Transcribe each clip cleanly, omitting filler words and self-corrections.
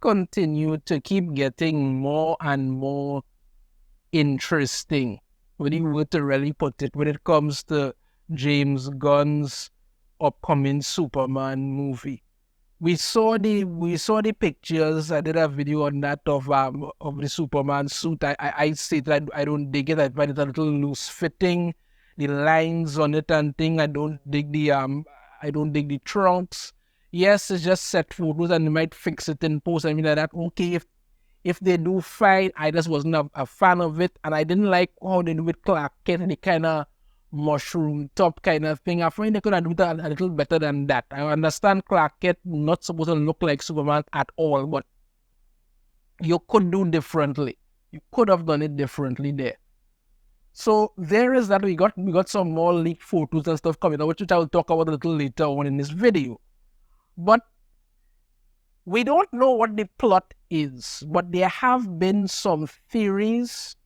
continue to keep getting more and more interesting, when you were to really put it, when it comes to James Gunn's upcoming Superman movie. We saw the pictures. I did a video on that of the Superman suit. I say that I don't dig it. I find it a little loose fitting. The lines on it and thing. I don't dig the trunks. Yes, it's just set photos and they might fix it in post. I mean like that. Okay, if they do fine, I just wasn't a fan of it, and I didn't like how they do with Clark Kent and the kind of mushroom top kind of thing. I find they could have done it a little better than that. I understand Clark Kent not supposed to look like Superman at all, but you could do differently. You could have done it differently there. So there is that. We got some more leaked photos and stuff coming out, which I will talk about a little later on in this video. But we don't know what the plot is, but there have been some theories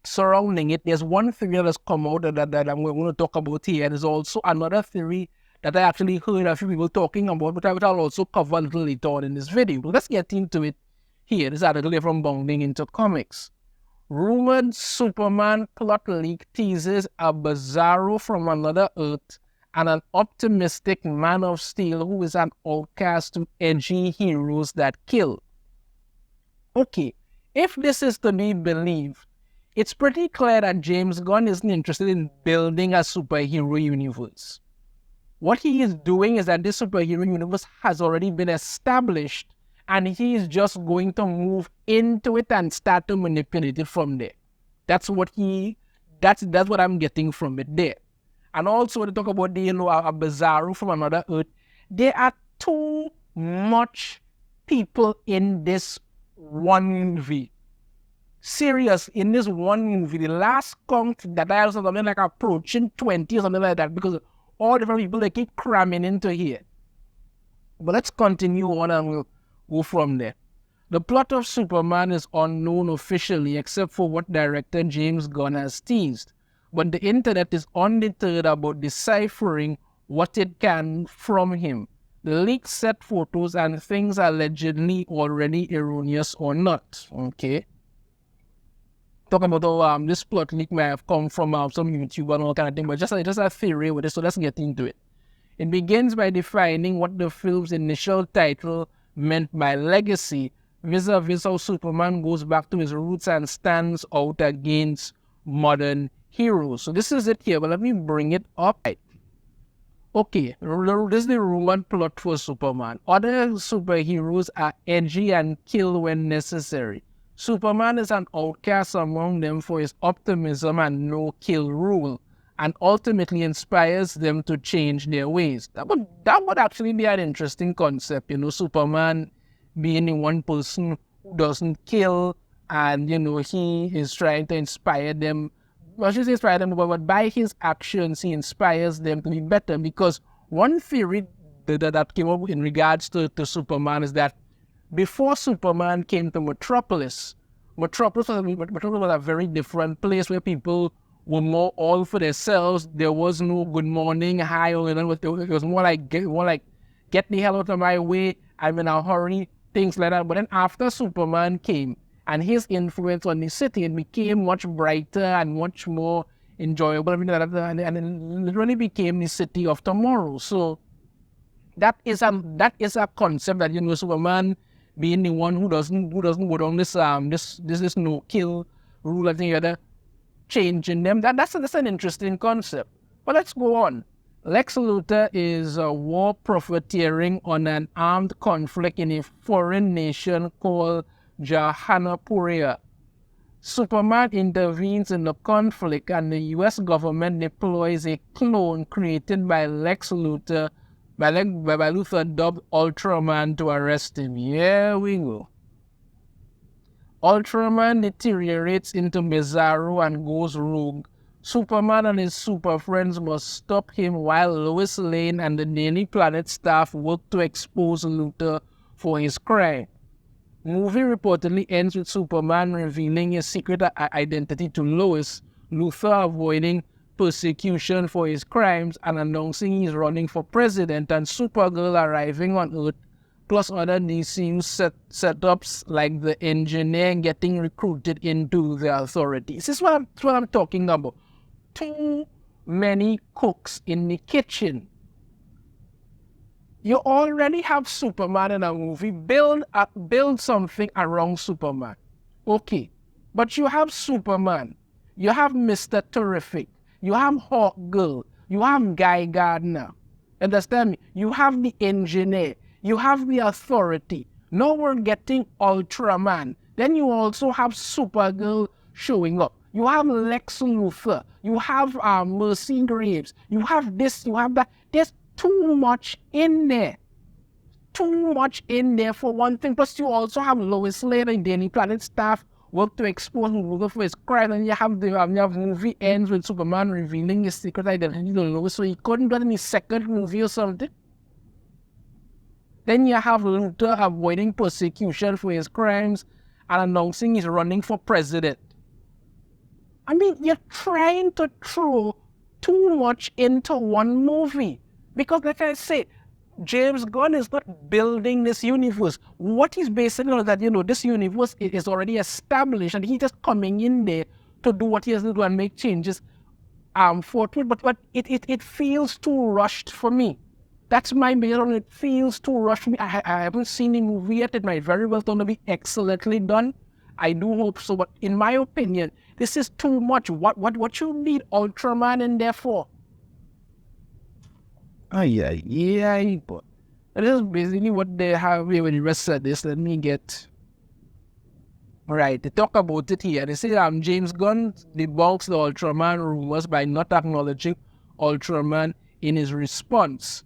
surrounding it. There's one theory that has come out that I'm going to talk about here, and there's also another theory that I actually heard a few people talking about, but I'll also cover a little later on in this video. But let's get into it here. This article here from Bounding Into Comics. Rumored Superman plot leak teases a Bizarro from another Earth and an optimistic Man of Steel who is an outcast to edgy heroes that kill. Okay, if this is to be believed, it's pretty clear that James Gunn isn't interested in building a superhero universe. What he is doing is that this superhero universe has already been established, and he is just going to move into it and start to manipulate it from there. That's what I'm getting from it there. And also when they talk about a Bizarro from another Earth, there are too much people in this one movie. Serious, in this one movie, the last count that I was something like approaching 20 or something like that, because all different people, they keep cramming into here. But let's continue on and we'll go from there. The plot of Superman is unknown officially, except for what director James Gunn has teased. But the internet is undeterred about deciphering what it can from him. The leaked set photos and things are allegedly already erroneous or not. Okay. Talking about how this plot leak may have come from some YouTube and all kind of thing, but just a theory with it, so let's get into it. It begins by defining what the film's initial title meant by legacy, vis-a-vis how Superman goes back to his roots and stands out against modern heroes. So this is it here, but let me bring it up. Okay, this is the rumored plot for Superman. Other superheroes are edgy and kill when necessary. Superman is an outcast among them for his optimism and no-kill rule, and ultimately inspires them to change their ways. That would actually be an interesting concept, Superman being the one person who doesn't kill, and, he is trying to inspire them. Well, I should say inspire them, but by his actions, he inspires them to be better. Because one theory that came up in regards to Superman is that before Superman came to Metropolis was a very different place where people were more all for themselves. There was no good morning, hi, or it was more like get the hell out of my way, I'm in a hurry, things like that. But then after Superman came and his influence on the city, it became much brighter and much more enjoyable. And it literally became the city of tomorrow. So that is a concept that Superman being the one who doesn't go down this no kill rule and the other, changing them. That's an interesting concept. But let's go on. Lex Luthor is a war profiteering on an armed conflict in a foreign nation called Jahanapuria. Superman intervenes in the conflict and the US government deploys a clone created by Lex Luthor, by Luthor dubbed Ultraman, to arrest him. Here we go. Ultraman deteriorates into Bizarro and goes rogue. Superman and his super friends must stop him while Lois Lane and the Daily Planet staff work to expose Luthor for his crime. Movie reportedly ends with Superman revealing his secret identity to Lois, Luthor avoiding persecution for his crimes and announcing he's running for president, and Supergirl arriving on Earth plus other DCU setups like the engineer getting recruited into the authorities. This is what I'm talking about. Too many cooks in the kitchen. You already have Superman in a movie. Build something around Superman. Okay. But you have Superman. You have Mr. Terrific. You have Hawk Girl. You have Guy Gardner. Understand me? You have the engineer. You have the authority. Now we're getting Ultraman. Then you also have Supergirl showing up. You have Lex Luthor. You have Mercy Graves. You have this, you have that. There's too much in there. Too much in there for one thing. Plus, you also have Lois Lane and Daily Planet staff work to expose Luthor for his crime. And you have the movie ends with Superman revealing his secret identity to Lois, so he couldn't do it in his second movie or something. Then you have Luthor avoiding persecution for his crimes and announcing he's running for president. I mean, you're trying to throw too much into one movie. Because like I say, James Gunn is not building this universe. What he's basing on is that, this universe is already established and he's just coming in there to do what he has to do and make changes for it. But it feels too rushed for me. That's my opinion on it. It feels too rushed for me. I haven't seen the movie yet. It might very well turn to be excellently done. I do hope so. But in my opinion, this is too much. What you need Ultraman in there for? Yeah, but this is basically what they have here with the rest of this. Let me get right. They talk about it here. They say James Gunn debunks the Ultraman rumors by not acknowledging Ultraman in his response.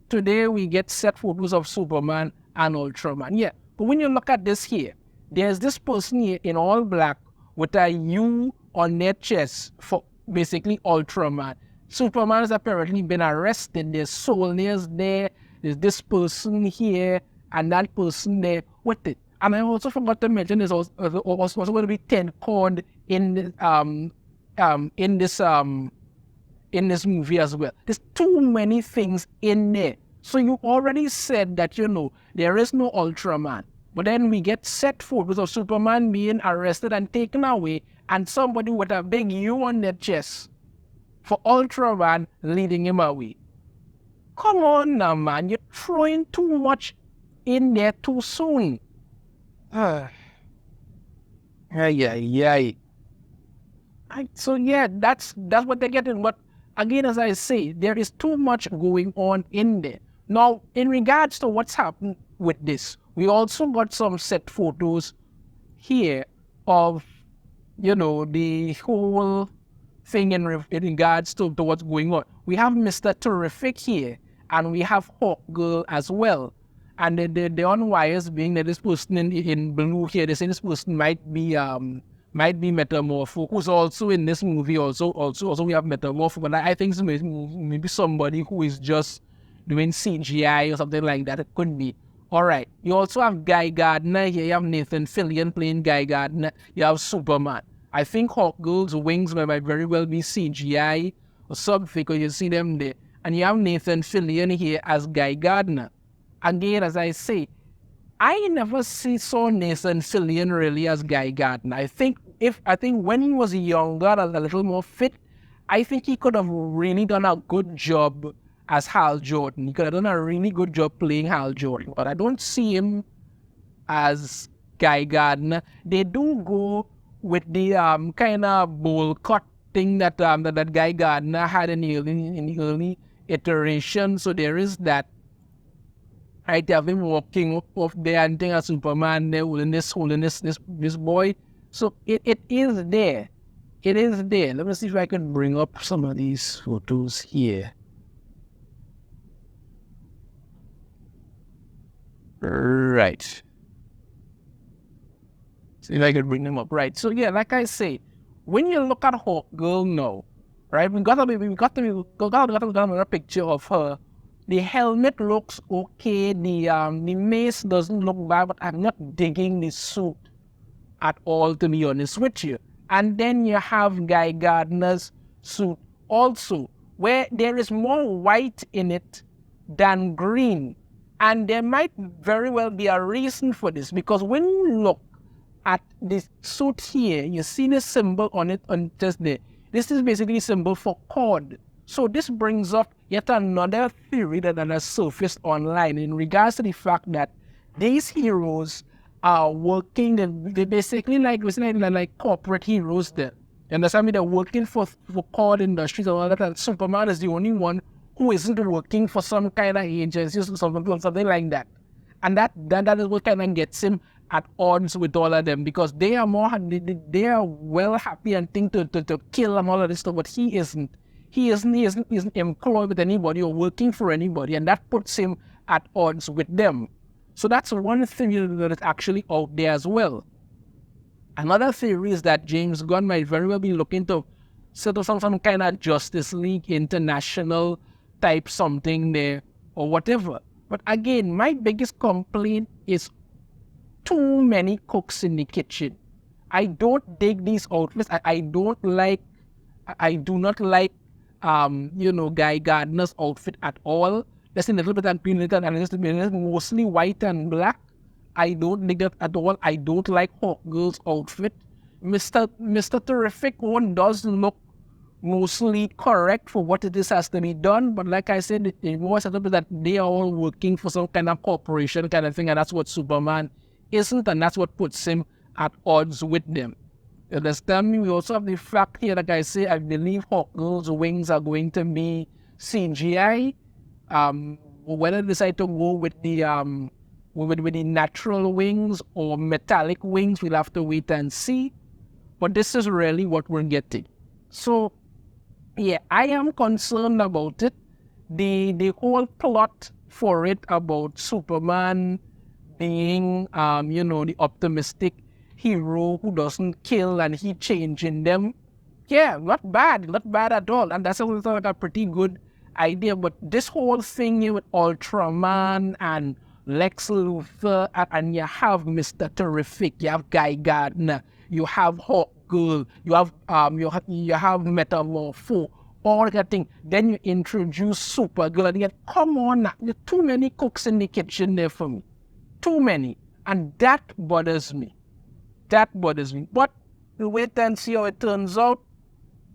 Today we get set photos of Superman and Ultraman. Yeah, but when you look at this here, there's this person here in all black with a U on their chest for basically Ultraman. Superman has apparently been arrested. There's soldiers there. There's this person here and that person there with it. And I also forgot to mention there's also going to be 10 cord in this movie as well. There's too many things in there. So you already said that there is no Ultraman. But then we get set photos of Superman being arrested and taken away, and somebody with a big U on their chest for Ultraman leading him away. Come on now, man. You're throwing too much in there too soon. So yeah, that's what they're getting. But again, as I say, there is too much going on in there. Now, in regards to what's happened with this, we also got some set photos here of, the whole thing in regards to what's going on. We have Mr. Terrific here, and we have Hawk Girl as well. And the on wires being that this person in blue here, they say this person might be Metamorpho, who's also in this movie. Also we have Metamorpho, but I think maybe somebody who is just doing CGI or something like that. It could be. Alright, you also have Guy Gardner here. You have Nathan Fillion playing Guy Gardner. You have Superman. I think Hawk Girl's wings might very well be CGI or something, because you see them there. And you have Nathan Fillion here as Guy Gardner. Again, as I say, I never saw Nathan Fillion really as Guy Gardner. I think when he was younger and a little more fit, I think he could have really done a good job as Hal Jordan. He could have done a really good job playing Hal Jordan. But I don't see him as Guy Gardner. They do go with the kind of bowl cut thing that Guy Gardner had in the early iteration. So there is that. I have him walking up there and think of Superman there holding this boy. So it is there. It is there. Let me see if I can bring up some of these photos here. Right. See if I can bring them up. Right. So yeah, like I say, when you look at Hawk Girl now, right? We got another picture of her. The helmet looks okay. The mace doesn't look bad, but I'm not digging the suit at all, to be honest with you. And then you have Guy Gardner's suit also, where there is more white in it than green. And there might very well be a reason for this, because when you look at this suit here, you see the symbol on it on just there. This is basically a symbol for COD. So this brings up yet another theory that has surfaced online in regards to the fact that these heroes are working, they basically like corporate heroes there. You understand me? They're working for COD Industries and all that, and Superman is the only one who isn't working for some kind of agency or something like that. And that is what kind of gets him at odds with all of them, because they are well happy and think to kill and all of this stuff, but he isn't. He isn't employed with anybody or working for anybody, and that puts him at odds with them. So that's one thing that is actually out there as well. Another theory is that James Gunn might very well be looking to set up some kind of Justice League International type something there or whatever. But again, my biggest complaint is too many cooks in the kitchen. I don't dig these outfits. I do not like Guy Gardner's outfit at all. There's a little bit of green and it's mostly white and black. I don't dig that at all. I don't like Hawkgirl's outfit. Mr. Terrific one does look mostly correct for what it is has to be done, but like I said, it was a little bit that they are all working for some kind of corporation kind of thing, and that's what Superman isn't, and that's what puts him at odds with them. You understand me? We also have the fact here, like I say, I believe Hawkgirl's wings are going to be CGI. Whether they decide to go with the natural wings or metallic wings, we'll have to wait and see. But this is really what we're getting. So, yeah, I am concerned about it. The whole plot for it about Superman being, the optimistic hero who doesn't kill and he changing them. Yeah, not bad at all. And that's also like a pretty good idea. But this whole thing here with Ultraman and Lex Luthor, and you have Mr. Terrific, you have Guy Gardner, you have Hawkgirl, you have Metamorpho, all that thing. Then you introduce Supergirl, and you get, come on, there are too many cooks in the kitchen there for me. Too many. And that bothers me. But we'll wait and see how it turns out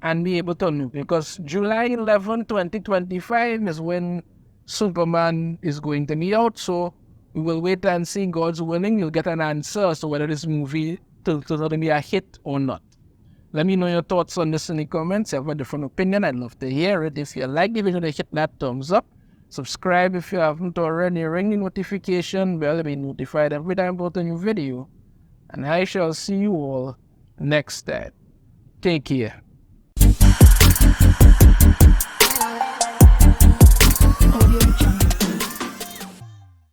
and be able to know. Because July 11, 2025 is when Superman is going to be out. So we will wait and see. God's willing, you'll get an answer as to whether this movie will be a hit or not. Let me know your thoughts on this in the comments. If you have a different opinion, I'd love to hear it. If you like the video, hit that thumbs up. Subscribe if you haven't already. Ring the notification bell to be notified every time I put a new video. And I shall see you all next time. Take care.